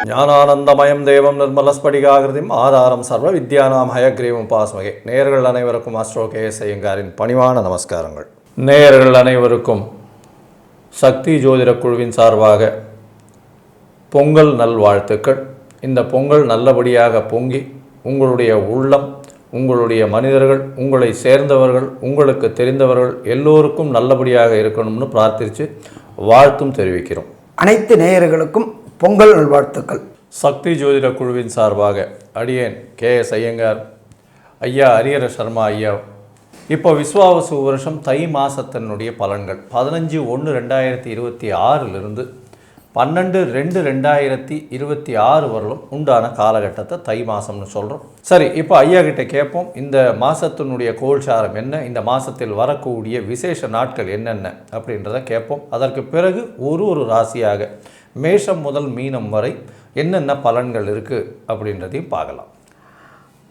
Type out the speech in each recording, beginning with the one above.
ஞானானந்தமயம் தேவம் நிர்மலஸ்படிகாகிருதிம் ஆதாரம் சர்வ வித்யானாம் ஹயக்ரீவம் பாஸ்மகே. நேயர்கள் அனைவருக்கும் ஆஸ்ட்ரோ கேஎஸ் ஐயங்காரின் பணிவான நமஸ்காரங்கள். நேயர்கள் அனைவருக்கும் சக்தி ஜோதிட குழுவின் சார்பாக பொங்கல் நல்வாழ்த்துக்கள். இந்த பொங்கல் நல்லபடியாக பொங்கி உங்களுடைய உள்ளம், உங்களுடைய மனிதர்கள், உங்களை சேர்ந்தவர்கள், உங்களுக்கு தெரிந்தவர்கள் எல்லோருக்கும் நல்லபடியாக இருக்கணும்னு பிரார்த்தித்து வாழ்த்தும் தெரிவிக்கிறோம். அனைத்து நேயர்களுக்கும் பொங்கல் நல்வாழ்த்துக்கள். சக்தி ஜோதிட குழுவின் சார்பாக அடியேன் கேஎஸ் ஐயங்கார் ஐயா, ஹரிஹர சர்மா ஐயா. இப்போ விஸ்வாவசு வருஷம் தை மாதத்தினுடைய பலன்கள் 15/1/2026 12/2/2026 வரலும் உண்டான காலகட்டத்தை தை மாதம்னு சொல்கிறோம். சரி, இப்போ ஐயா கிட்ட கேட்போம், இந்த மாதத்தினுடைய கோல்சாரம் என்ன, இந்த மாதத்தில் வரக்கூடிய விசேஷ நாட்கள் என்னென்ன அப்படின்றத கேட்போம். அதற்கு பிறகு ஒரு ராசியாக மேஷம் முதல் மீனம் வரை என்னென்ன பலன்கள் இருக்குது அப்படின்றதையும் பார்க்கலாம்.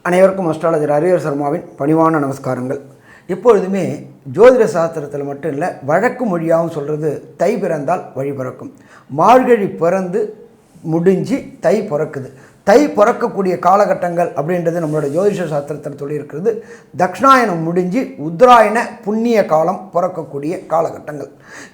அனைவருக்கும் அஸ்ட்ராலஜர் ஹரிஹர சர்மாவின் பணிவான நமஸ்காரங்கள். எப்பொழுதுமே ஜோதிட சாஸ்திரத்தில் மட்டும் இல்லை, வழக்கு மொழியாகவும் சொல்கிறது தை பிறந்தால் வழி பிறக்கும். மார்கழி பிறந்து முடிஞ்சு தை பிறக்குது. தை பிறக்கக்கூடிய காலகட்டங்கள் அப்படின்றது நம்மளோட ஜோதிஷ சாஸ்திரத்தில் சொல்லியிருக்கிறது. தக்ஷணாயனம் முடிஞ்சு உத்தராயண புண்ணிய காலம் பிறக்கக்கூடிய காலகட்டங்கள்.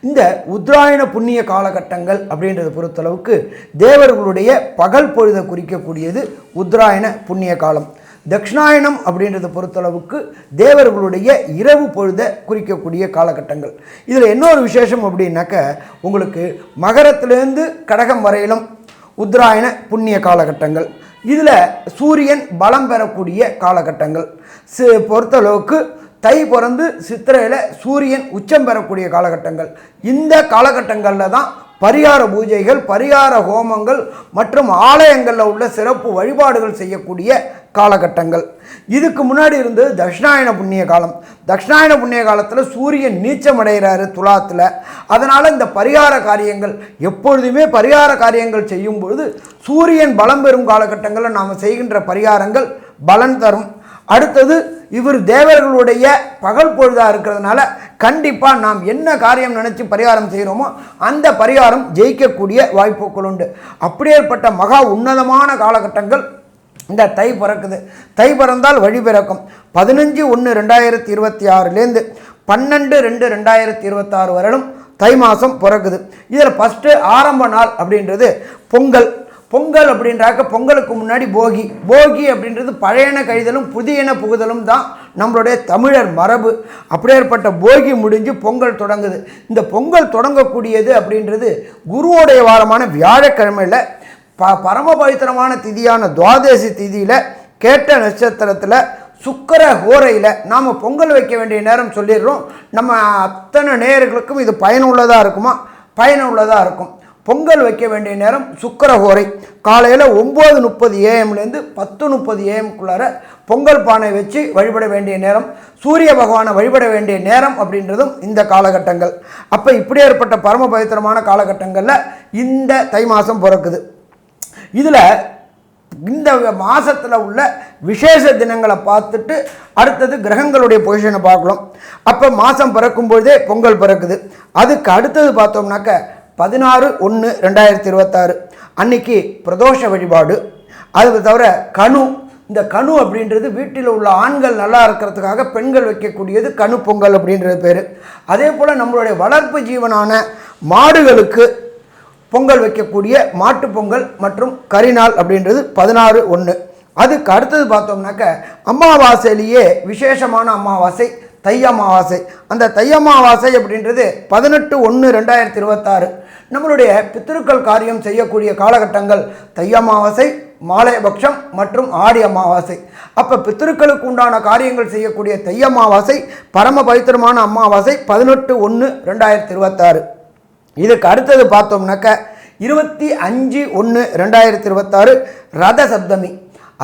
இந்த உத்தராயண புண்ணிய காலகட்டங்கள் அப்படின்றத பொறுத்தளவுக்கு தேவர்களுடைய பகல் பொழுதை குறிக்கக்கூடியது உத்தராயண புண்ணிய காலம். தக்ஷணாயனம் அப்படின்றத பொறுத்தளவுக்கு தேவர்களுடைய இரவு பொழுதை குறிக்கக்கூடிய காலகட்டங்கள். இதில் இன்னொரு விசேஷம் அப்படின்னாக்க, உங்களுக்கு மகரத்திலேருந்து கடகம் வரையிலும் உத்தராயண புண்ணிய காலகட்டங்கள். இதில் சூரியன் பலம் பெறக்கூடிய காலகட்டங்கள். பொறுத்தளவுக்கு தை பிறந்து சித்திரையில் சூரியன் உச்சம் பெறக்கூடிய காலகட்டங்கள். இந்த காலகட்டங்களில் தான் பரிகார பூஜைகள், பரிகார ஹோமங்கள் மற்றும் ஆலயங்களில் உள்ள சிறப்பு வழிபாடுகள் செய்யக்கூடிய காலகட்டங்கள். இதுக்கு முன்னாடி இருந்தது தட்சிணாயன புண்ணிய காலம். தட்சிணாயன புண்ணிய காலத்தில் சூரியன் நீச்சம் அடைகிறாரு துலாத்தில். அதனால் இந்த பரிகார காரியங்கள், எப்பொழுதுமே பரிகார காரியங்கள் செய்யும் பொழுது சூரியன் பலம் பெறும் காலகட்டங்களில் நாம் செய்கின்ற பரிகாரங்கள் பலன் தரும். அடுத்தது, இவர் தேவர்களுடைய பகல் பொழுதாக இருக்கிறதுனால கண்டிப்பாக நாம் என்ன காரியம் நினச்சி பரிகாரம் செய்கிறோமோ அந்த பரிகாரம் ஜெயிக்கக்கூடிய வாய்ப்புகள் உண்டு. அப்படியேற்பட்ட மகா உன்னதமான காலகட்டங்கள் இந்த தை பிறக்குது. தை பிறந்தால் வழி பிறக்கும். 15/1/2026 12/2/2026 வரலும் தை மாதம் பிறக்குது. இதில் ஃபஸ்ட்டு ஆரம்ப நாள் அப்படின்றது பொங்கல். பொங்கல் அப்படின்றாக்க பொங்கலுக்கு முன்னாடி போகி. போகி அப்படின்றது பழையன கழிதலும் புதியன புகுதலும் தான் நம்மளுடைய தமிழர் மரபு. அப்படியேற்பட்ட போகி முடிஞ்சு பொங்கல் தொடங்குது. இந்த பொங்கல் தொடங்கக்கூடியது அப்படின்றது குருவோடைய வாரமான வியாழக்கிழமையில் பரம பவித்திரமான திதியான துவாதசி திதியில் கேட்ட நட்சத்திரத்தில் சுக்கிர ஹோரையில் நாம் பொங்கல் வைக்க வேண்டிய நேரம் சொல்லிடுறோம். நம்ம அத்தனை நேயர்களுக்கும் இது பயனுள்ளதாக இருக்குமா? பயனுள்ளதாக இருக்கும். பொங்கல் வைக்க வேண்டிய நேரம் சுக்கிர ஹோரை. காலையில் 9:30 AM - 10:30 AM பொங்கல் பானை வச்சு வழிபட வேண்டிய நேரம். சூரிய பகவானை வழிபட வேண்டிய நேரம் அப்படின்றதும் இந்த காலகட்டங்கள். அப்போ இப்படி ஏற்பட்ட பரம பவித்திரமான காலகட்டங்களில் இந்த தை மாதம் பிறக்குது. இதில் இந்த மாதத்தில் உள்ள விசேஷ தினங்களை பார்த்துட்டு அடுத்தது கிரகங்களுடைய பொசிஷனை பார்க்கலாம். அப்போ மாதம் பிறக்கும்பொழுதே பொங்கல் பிறக்குது. அதுக்கு அடுத்தது பார்த்தோம்னாக்க 16/1/2026 அன்னைக்கு பிரதோஷ வழிபாடு. அது தவிர கணு. இந்த கணு அப்படின்றது வீட்டில் உள்ள ஆண்கள் நல்லா இருக்கிறதுக்காக பெண்கள் வைக்கக்கூடியது கணு பொங்கல் அப்படின்றது பேர். அதே போல் நம்மளுடைய வளர்ப்பு ஜீவனான மாடுகளுக்கு பொங்கல் வைக்கக்கூடிய மாட்டுப்பொங்கல் மற்றும் கரிநாள் அப்படின்றது 16/1. அதுக்கு அடுத்தது பார்த்தோம்னாக்க அமாவாசையிலேயே விசேஷமான அமாவாசை தை அமாவாசை. அந்த தை அமாவாசை அப்படின்றது 18/1/2026 நம்மளுடைய பித்திருக்கள் காரியம் செய்யக்கூடிய காலகட்டங்கள். தை அமாவாசை, மாலைபக்ஷம் மற்றும் ஆடி அமாவாசை. அப்போ பித்திருக்களுக்கு உண்டான காரியங்கள் செய்யக்கூடிய தை அமாவாசை பரம பவித்திரமான அமாவாசை 18/1/2026. இதுக்கு அடுத்தது பார்த்தோம்னாக்க 25/1/2026 ரத சப்தமி.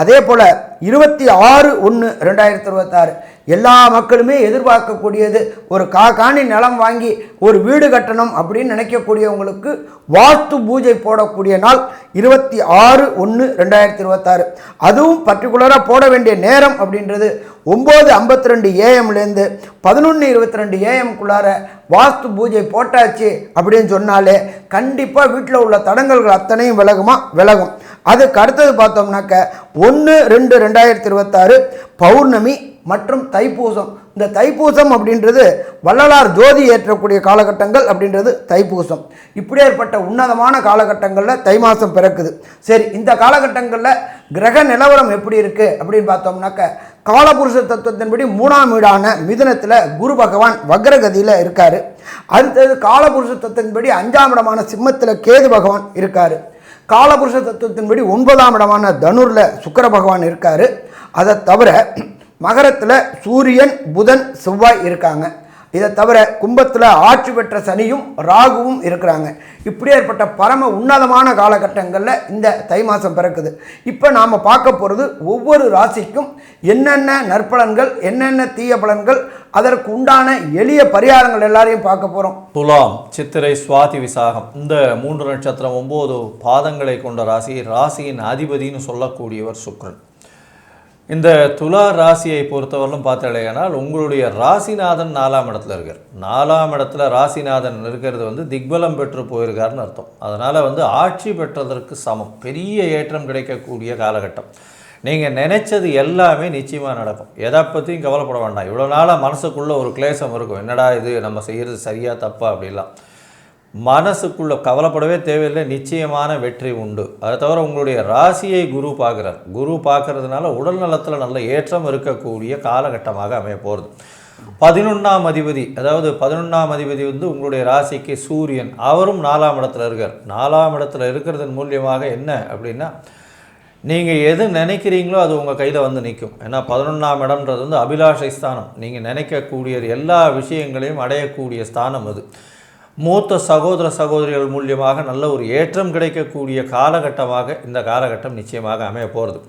அதே போல் 26/1/2026 எல்லா மக்களுமே எதிர்பார்க்கக்கூடியது. ஒரு காணி நிலம் வாங்கி ஒரு வீடு கட்டணும் அப்படின்னு நினைக்கக்கூடியவங்களுக்கு வாஸ்து பூஜை போடக்கூடிய நாள் 26/1/2026. அதுவும் பர்டிகுலராக போட வேண்டிய நேரம் அப்படின்றது 9:52 AM 11:22 AM வாஸ்து பூஜை போட்டாச்சு அப்படின்னு சொன்னாலே கண்டிப்பாக வீட்டில் உள்ள தடங்கல்கள் அத்தனையும் விலகும். அதுக்கு அடுத்தது பார்த்தோம்னாக்க 1/2/2026 பௌர்ணமி மற்றும் தைப்பூசம். இந்த தைப்பூசம் அப்படின்றது வள்ளலார் ஜோதி ஏற்றக்கூடிய காலகட்டங்கள் அப்படின்றது தைப்பூசம். இப்படி ஏற்பட்ட உன்னதமான காலகட்டங்களில் தை மாதம் பிறக்குது. சரி, இந்த காலகட்டங்களில் கிரக நிலவரம் எப்படி இருக்குது அப்படின்னு பார்த்தோம்னாக்க காலபுருஷ தத்துவத்தின்படி 3ஆம் வீடான மிதுனத்தில் குரு பகவான் வக்ரகதியில் இருக்கார். அடுத்தது காலபுருஷ தத்துவத்தின்படி 5ஆம் இடமான சிம்மத்தில் கேது பகவான் இருக்கார். காலபுருஷ தத்துவத்தின்படி 9ஆம் இடமான தனுரில் சுக்கிர பகவான் இருக்கார். அதை தவிர மகரத்தில் சூரியன் புதன் செவ்வாய் இருக்காங்க. இதை தவிர கும்பத்தில் ஆட்சி பெற்ற சனியும் ராகுவும் இருக்கிறாங்க. இப்படி ஏற்பட்ட பரம உன்னதமான காலகட்டங்களில் இந்த தை மாதம் பிறக்குது. இப்போ நாம் பார்க்க போகிறது ஒவ்வொரு ராசிக்கும் என்னென்ன நற்பலன்கள், என்னென்ன தீய பலன்கள், அதற்கு உண்டான எளிய பரிகாரங்கள் எல்லாரையும் பார்க்க போகிறோம். துலாம், சித்திரை, சுவாதி, விசாகம் இந்த 3 நட்சத்திரம் 9 பாதங்களை கொண்ட ராசி. ராசியின் அதிபதினு சொல்லக்கூடியவர் சுக்கிரன். இந்த துலா ராசியை பொறுத்தவரையிலும் பார்த்தாலேனால் உங்களுடைய ராசிநாதன் 4ஆம் இடத்துல இருக்கார். 4ஆம் இடத்துல ராசிநாதன் இருக்கிறது திக்பலம் பெற்று போயிருக்காருன்னு அர்த்தம். அதனால் ஆட்சி பெற்றதற்கு சமம். பெரிய ஏற்றம் கிடைக்கக்கூடிய காலகட்டம். நீங்கள் நினைச்சது எல்லாமே நிச்சயமாக நடக்கும். எதை பற்றியும் கவலைப்பட வேண்டாம். இவ்வளோ நாளாக மனசுக்குள்ளே ஒரு கிளேசம் இருக்கும், என்னடா இது நம்ம செய்கிறது சரியாக தப்பா அப்படிலாம். மனசுக்குள்ளே கவலைப்படவே தேவையில்லை, நிச்சயமான வெற்றி உண்டு. அதை தவிர உங்களுடைய ராசியை குரு பார்க்குறார். குரு பார்க்கறதுனால உடல் நலத்தில் நல்ல ஏற்றம் இருக்கக்கூடிய காலகட்டமாக அமைய போகிறது. 11ஆம் அதிபதி, அதாவது 11ஆம் அதிபதி உங்களுடைய ராசிக்கு சூரியன், அவரும் 4ஆம் இடத்துல இருக்கார். 4ஆம் இடத்துல இருக்கிறதன் மூலியமாக என்ன அப்படின்னா, நீங்கள் எது நினைக்கிறீங்களோ அது உங்கள் கையில் நிற்கும். ஏன்னா 11ஆம் இடம்ன்றது அபிலாஷை ஸ்தானம். நீங்கள் நினைக்கக்கூடிய எல்லா விஷயங்களையும் அடையக்கூடிய ஸ்தானம் அது. மூத்த சகோதர சகோதரிகள் மூலியமாக நல்ல ஒரு ஏற்றம் கிடைக்கக்கூடிய காலகட்டமாக இந்த காலகட்டம் நிச்சயமாக அமைய போகிறது.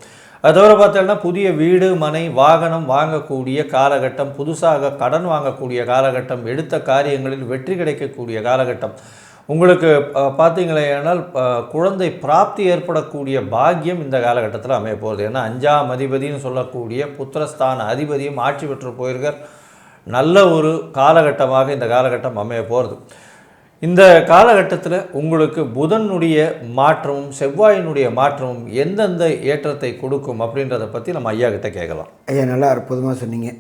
அது தவிர பார்த்தோம்னா புதிய வீடு, மனை, வாகனம் வாங்கக்கூடிய காலகட்டம், புதுசாக கடன் வாங்கக்கூடிய காலகட்டம், எடுத்த காரியங்களில் வெற்றி கிடைக்கக்கூடிய காலகட்டம். உங்களுக்கு பார்த்தீங்களேனால் குழந்தை பிராப்தி ஏற்படக்கூடிய பாக்கியம் இந்த காலகட்டத்தில் அமைய போகிறது. ஏன்னா 5ஆம் அதிபதினு சொல்லக்கூடிய புத்திரஸ்தான அதிபதியும் ஆட்சி பெற்று போயிருக்கார். நல்ல ஒரு காலகட்டமாக இந்த காலகட்டம் அமைய போகிறது. இந்த காலகட்டத்தில் உங்களுக்கு புதனுடைய மாற்றமும் செவ்வாயினுடைய மாற்றமும் எந்தெந்த ஏற்றத்தை கொடுக்கும் அப்படின்றத பற்றி நம்ம ஐயா கிட்ட கேட்கலாம். ஐயா, நல்லா அற்புதமாக சொன்னீங்க.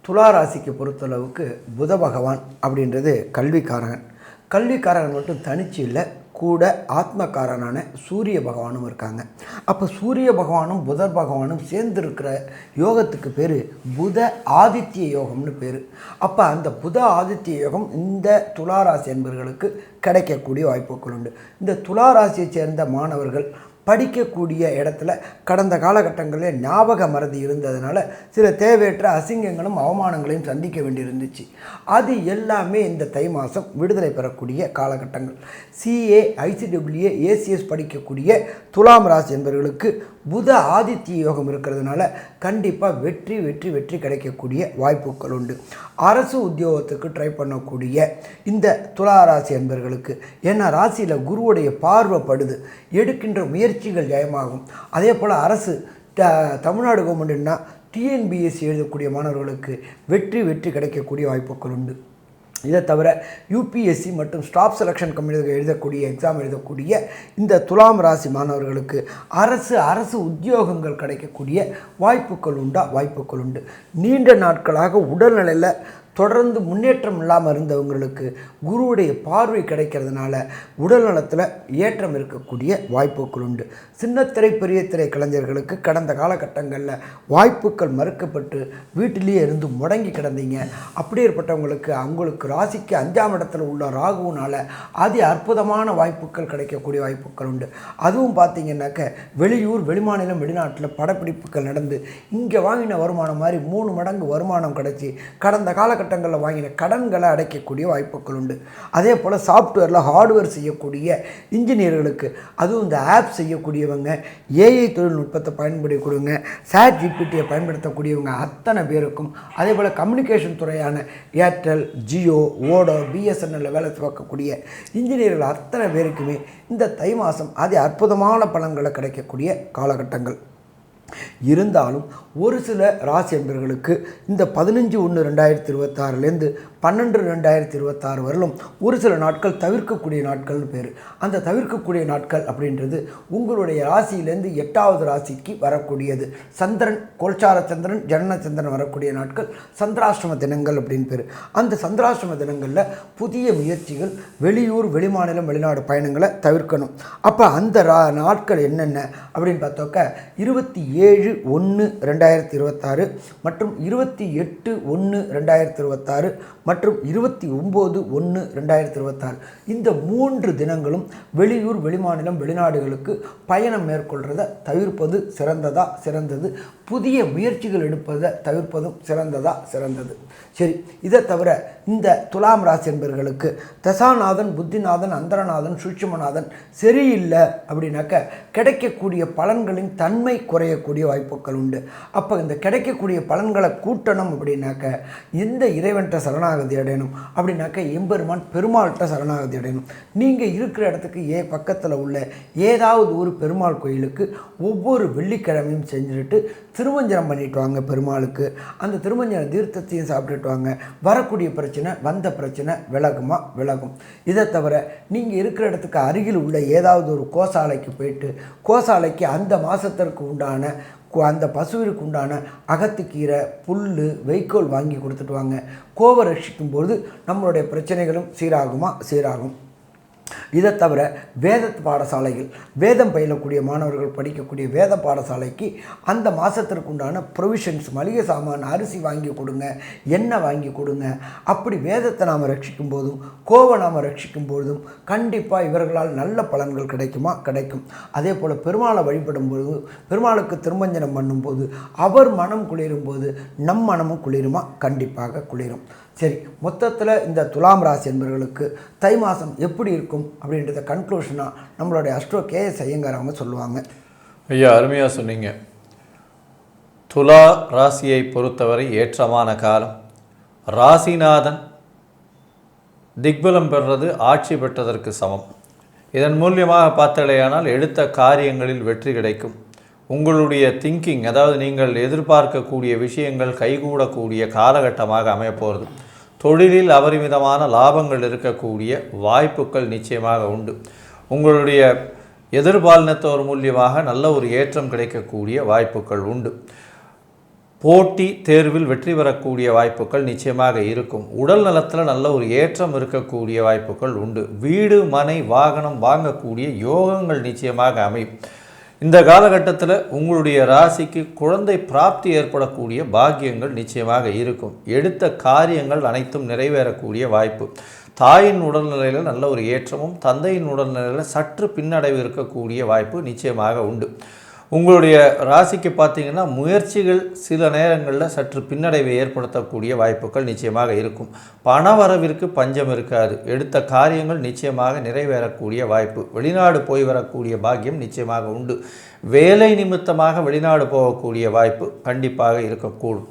துலா ராசிக்கு பொறுத்தளவுக்கு புத பகவான் அப்படின்றது கல்விக்காரகன். கல்விக்காரகன் மட்டும் தனிச்சு இல்லை, கூட ஆத்மக்காரனான சூரிய பகவானும் இருக்காங்க. அப்போ சூரிய பகவானும் புதர் பகவானும் சேர்ந்து இருக்கிற யோகத்துக்கு பேர் புத ஆதித்ய யோகம்னு பேர். அப்போ அந்த புத ஆதித்ய யோகம் இந்த துளாராசி என்பவர்களுக்கு கிடைக்கக்கூடிய வாய்ப்புகள் உண்டு. இந்த துளாராசியை சேர்ந்த மாணவர்கள் படிக்கக்கூடிய இடத்துல கடந்த காலகட்டங்களில் ஞாபக மறதி இருந்ததுனால சில தேவையற்ற அசிங்கங்களும் அவமானங்களையும் சந்திக்க வேண்டியிருந்துச்சு. அது எல்லாமே இந்த தை மாதம் விடுதலை பெறக்கூடிய காலகட்டங்கள். சிஏ, ஐசிடபிள்யூஏ, ஏசிஎஸ் படிக்கக்கூடிய துலாம் ராசி என்பவர்களுக்கு புத ஆதித்ய யோகம் இருக்கிறதுனால கண்டிப்பாக வெற்றி வெற்றி வெற்றி கிடைக்கக்கூடிய வாய்ப்புகள் உண்டு. அரசு உத்தியோகத்துக்கு ட்ரை பண்ணக்கூடிய இந்த துலா ராசி என்பவர்களுக்கு, ஏன்னா ராசியில் குருவுடைய பார்வைப்படுது, எடுக்கின்ற முயற்சிகள் ஜெயமாகும். அதே போல் அரசு தமிழ்நாடு கவர்மெண்ட்னா டிஎன்பிஎஸ்சி எழுதக்கூடிய மாணவர்களுக்கு வெற்றி வெற்றி கிடைக்கக்கூடிய வாய்ப்புகள் உண்டு. இதை தவிர யூபிஎஸ்சி மற்றும் ஸ்டாஃப் செலெக்ஷன் கமிட்டி எழுதக்கூடிய எக்ஸாம் எழுதக்கூடிய இந்த துலாம் ராசி மாணவர்களுக்கு அரசு உத்தியோகங்கள் கிடைக்கக்கூடிய வாய்ப்புகள் உண்டு. நீண்ட நாட்களாக உடல்நிலையில் தொடர்ந்து முன்னேற்றம் இல்லாமல் இருந்தவங்களுக்கு குருவுடைய பார்வை கிடைக்கிறதுனால உடல் நலத்தில் ஏற்றம் இருக்கக்கூடிய வாய்ப்புகள் உண்டு. சின்னத்திரை பெரிய திரை கலைஞர்களுக்கு கடந்த காலகட்டங்களில் வாய்ப்புகள் மறுக்கப்பட்டு வீட்டிலேயே இருந்து முடங்கி கிடந்தீங்க. அப்படி ஏற்பட்டவங்களுக்கு அவங்களுக்கு ராசிக்கு 5ஆம் இடத்துல உள்ள ராகுவினால் அதி அற்புதமான வாய்ப்புகள் கிடைக்கக்கூடிய வாய்ப்புகள் உண்டு. அதுவும் பார்த்திங்கன்னாக்க வெளியூர், வெளிமாநிலம், வெளிநாட்டில் படப்பிடிப்புகள் நடந்து இங்கே வாங்கின வருமானம் மாதிரி 3 மடங்கு வருமானம் கிடைச்சி கடந்த காலகட்டங்களில் வாங்கின கடன்களை அடைக்கக்கூடிய வாய்ப்புகள் உண்டு. அதே போல் சாஃப்ட்வேரில் ஹார்ட்வேர் செய்யக்கூடிய இன்ஜினியர்களுக்கு, அதுவும் இந்த ஆப் செய்யக்கூடியவங்க, ஏஐ தொழில்நுட்பத்தை பயன்படுத்தக்கூடியவங்க, சாட் ஜிபிடியை பயன்படுத்தக்கூடியவங்க அத்தனை பேருக்கும், அதே போல் கம்யூனிகேஷன் துறையான ஏர்டெல், ஜியோ, ஓடோ, பிஎஸ்என்எல்ல வேலை பார்க்கக்கூடிய இன்ஜினியர்கள் அத்தனை பேருக்குமே இந்த தை மாதம் அதி அற்புதமான பலன்களை கிடைக்கக்கூடிய காலகட்டங்கள். இருந்தாலும் ஒரு சில ராசி என்பர்களுக்கு இந்த 15/1/2026 12/2026 வரலும் ஒரு சில நாட்கள் தவிர்க்கக்கூடிய நாட்கள்னு பேர். அந்த தவிர்க்கக்கூடிய நாட்கள் அப்படின்றது உங்களுடைய ராசியிலேருந்து 8வது ராசிக்கு வரக்கூடியது. சந்திரன், கோல்சார சந்திரன், ஜனன சந்திரன் வரக்கூடிய நாட்கள் சந்திராஷ்டம தினங்கள் அப்படின்னு பேர். அந்த சந்திராஷ்டம தினங்களில் புதிய முயற்சிகள், வெளியூர், வெளிமாநிலம், வெளிநாடு பயணங்களை தவிர்க்கணும். அப்போ அந்த நாட்கள் என்னென்ன அப்படின்னு பார்த்தாக்க 27/1/2026 மற்றும் 28/1/2026 மற்றும் 29/1/2026 இந்த 3 தினங்களும் வெளியூர், வெளிமாநிலம், வெளிநாடுகளுக்கு பயணம் மேற்கொள்றதை தவிர்ப்பது சிறந்தது. புதிய முயற்சிகள் எடுப்பதை தவிர்ப்பதும் சிறந்தது. சரி, இதை தவிர இந்த துலாம் ராசி என்பவர்களுக்கு தசாநாதன், புத்திநாதன், அந்தரநாதன், சூட்சுமநாதன் சரியில்லை அப்படின்னாக்க கிடைக்கக்கூடிய பலன்களின் தன்மை குறையக்கூடிய வாய்ப்புகள் உண்டு. அப்போ இந்த கிடைக்கக்கூடிய பலன்களை கூட்டணும் அப்படின்னாக்க எந்த இறைவன்கிட்ட சரணாகதி அடையணும் அப்படின்னாக்க எம்பெருமான் பெருமாள்கிட்ட சரணாகதி அடையணும். நீங்கள் இருக்கிற இடத்துக்கு பக்கத்தில் உள்ள ஏதாவது ஒரு பெருமாள் கோயிலுக்கு ஒவ்வொரு வெள்ளிக்கிழமையும் செஞ்சுட்டு திருமஞ்சனம் பண்ணிட்டு வாங்க பெருமாளுக்கு. அந்த திருமஞ்சன தீர்த்தத்தையும் சாப்பிட்டுட்டு வாங்க. வரக்கூடிய பிரச்சனை, வந்த பிரச்சனை விலகும். இதை தவிர நீங்கள் இருக்கிற இடத்துக்கு அருகில் உள்ள ஏதாவது ஒரு கோசாலைக்கு போயிட்டு கோசாலைக்கு அந்த மாதத்திற்கு உண்டான அந்த பசுவிற்கு உண்டான அகத்துக்கீரை, புல், வைக்கோல் வாங்கி கொடுத்துட்டு வாங்க. கோவை ரட்சிக்கும்போது நம்மளுடைய பிரச்சனைகளும் சீராகும். இதை தவிர வேத பாடசாலைகள், வேதம் பயிலக்கூடிய மாணவர்கள் படிக்கக்கூடிய வேத பாடசாலைக்கு அந்த மாதத்திற்கு உண்டான ப்ரொவிஷன்ஸ், மளிகை சாமான், அரிசி வாங்கி கொடுங்க, எண்ணெய் வாங்கி கொடுங்க. அப்படி வேதத்தை நாம் ரட்சிக்கும் போதும், கோவை நாம் ரட்சிக்கும் போதும் கண்டிப்பாக இவர்களால் நல்ல பலன்கள் கிடைக்கும். அதே போல் பெருமாளை வழிபடும் போது, பெருமாளுக்கு திருமஞ்சனம் பண்ணும்போது அவர் மனம் குளிரும் போது நம் மனமும் குளிருமா? கண்டிப்பாக குளிரும். சரி, மொத்தத்தில் இந்த துலாம் ராசி என்பவர்களுக்கு தை மாதம் எப்படி இருக்கும் அப்படின்றத கன்க்ளூஷனாக நம்மளுடைய அஸ்ட்ரோ கேஎஸ் ஐயங்கார் அவங்க சொல்லுவாங்க. ஐயா, அருமையாக சொன்னீங்க. துலா ராசியை பொறுத்தவரை ஏற்றமான காலம். ராசிநாதன் திக்பலம் பெறுறது ஆட்சி பெற்றதற்கு சமம். இதன் மூலியமாக பார்த்தலையானால் எடுத்த காரியங்களில் வெற்றி கிடைக்கும். உங்களுடைய திங்கிங், அதாவது நீங்கள் எதிர்பார்க்கக்கூடிய விஷயங்கள் கைகூடக்கூடிய காலகட்டமாக அமையப்போகிறது. தொழிலில் அபரிமிதமான லாபங்கள் இருக்கக்கூடிய வாய்ப்புகள் நிச்சயமாக உண்டு. உங்களுடைய எதிர்பாலினத்தோர் மூலியமாக நல்ல ஒரு ஏற்றம் கிடைக்கக்கூடிய வாய்ப்புகள் உண்டு. போட்டி தேர்வில் வெற்றி பெறக்கூடிய வாய்ப்புகள் நிச்சயமாக இருக்கும். உடல் நலத்தில் நல்ல ஒரு ஏற்றம் இருக்கக்கூடிய வாய்ப்புகள் உண்டு. வீடு, மனை, வாகனம் வாங்கக்கூடிய யோகங்கள் நிச்சயமாக அமையும். இந்த காலகட்டத்தில் உங்களுடைய ராசிக்கு குழந்தை பிராப்தி ஏற்படக்கூடிய பாக்கியங்கள் நிச்சயமாக இருக்கும். எடுத்த காரியங்கள் அனைத்தும் நிறைவேறக்கூடிய வாய்ப்பு. தாயின் உடல்நிலையில் நல்ல ஒரு ஏற்றமும், தந்தையின் உடல்நிலையில் சற்று பின்னடைவு இருக்கக்கூடிய வாய்ப்பு நிச்சயமாக உண்டு. உங்களுடைய ராசிக்கு பார்த்தீங்கன்னா முயற்சிகள் சில நேரங்களில் சற்று பின்னடைவை ஏற்படுத்தக்கூடிய வாய்ப்புகள் நிச்சயமாக இருக்கும். பணவரவிற்கு பஞ்சம் இருக்காது. எடுத்த காரியங்கள் நிச்சயமாக நிறைவேறக்கூடிய வாய்ப்பு. வெளிநாடு போய் வரக்கூடிய பாக்கியம் நிச்சயமாக உண்டு. வேலை நிமித்தமாக வெளிநாடு போகக்கூடிய வாய்ப்பு கண்டிப்பாக இருக்கக்கூடும்.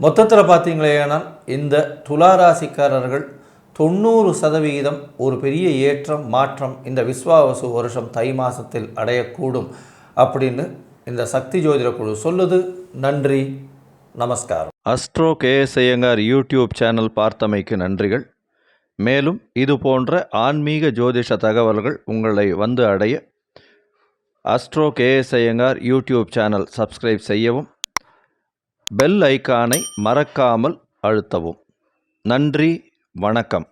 மொத்தத்தில் பார்த்தீங்களேனால் இந்த துளாராசிக்காரர்கள் 90% ஒரு பெரிய ஏற்றம், மாற்றம் இந்த விஸ்வாவசு வருஷம் தை மாதத்தில் அடையக்கூடும் அப்படின்னு இந்த சக்தி ஜோதிட குழு சொல்லுது. நன்றி, நமஸ்காரம். Astro KS Iyengar YouTube channel பார்த்தமைக்கு நன்றிகள். மேலும் இது போன்ற ஆன்மீக ஜோதிஷ தகவல்கள் உங்களை வந்து அடைய astro KS Iyengar YouTube channel subscribe செய்யவும், பெல் ஐக்கானை மறக்காமல் அழுத்தவும். நன்றி, வணக்கம்.